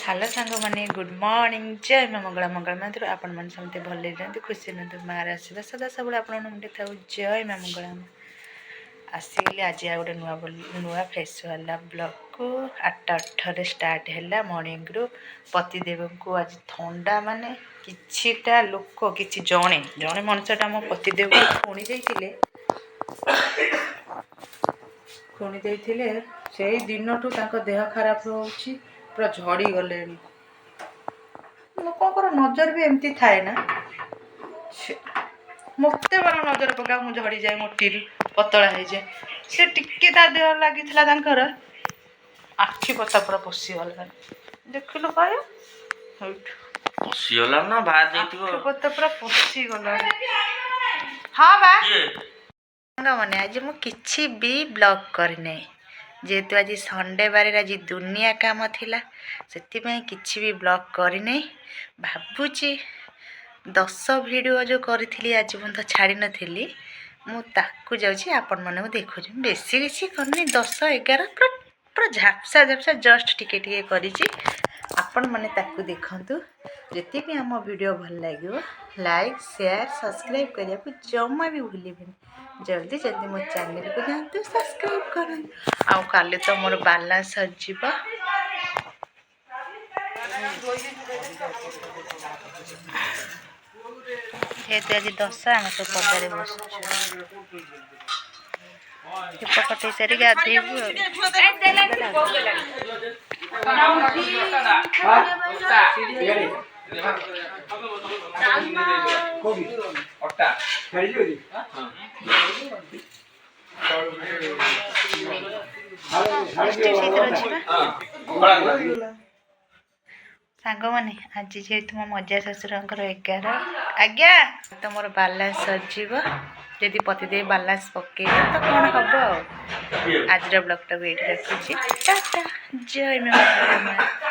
Hello सांग मैंने good morning जय माँ मंगला मंगल मंदिर आपण मैंने समझते भले रहते खुशी रहते माँ आशीर्वाद सदा सब आपंटे था जय माँ मंगला आसिगली आज आ गए नुआ फेस वाला ब्लॉग को 8:08 स्टार्ट है मॉर्निंग रु पतिदेव को आज थंडा माने किछिटा लोक किछि जणे जणे मनुष्यटा मो पतिदेव खुणी देइथिले से दिन ठू देह खराब होउछि पूरा झड़ी गले लोक नजर भी एमती थाए ना मत बार नजर पका मु झड़ी जाए मोटी पतला हो जाए से टिके ता देह लगी आखि पता पूरा पशिगला देखिलु पाए पशिगला ना बाहर जाइतिबो आखि पता पूरा पशिगला हां बा माने आज मु किछि भी ब्लॉग करने जेहेतु आज संडे बारे आज दुनिया काम थिला सेतिपई किछि भी ब्लॉग करने भाबुची 10 वीडियो जो करी आज मैं छाड़ी नी मुझे जाऊँगी आपण मैंने देखुँ बेसी किसी करनी 10-11 पूरा झापसा झापसा जस्ट टिके टिके करी आपण मैंने देखु जी भी आम वीडियो भल लगे लाइक शेयर सब्सक्राइब करने को जमा भी भूलें जल्दी जल्दी मो चैनल को जातु सब्सक्राइब कर काली तो मोर बालांस सजीव जेहेतु आज 10 आम सब पदारे बस कटे सारी गाधेबू सांग मैंने आज जेहेतु मो मजा शशुर 11 आज्ञा तो मोर बालांस सजीव जदि पतिदेव बालांस पके तो कौन हम आज ब्लॉग टाक रखुची टाटा जय मां।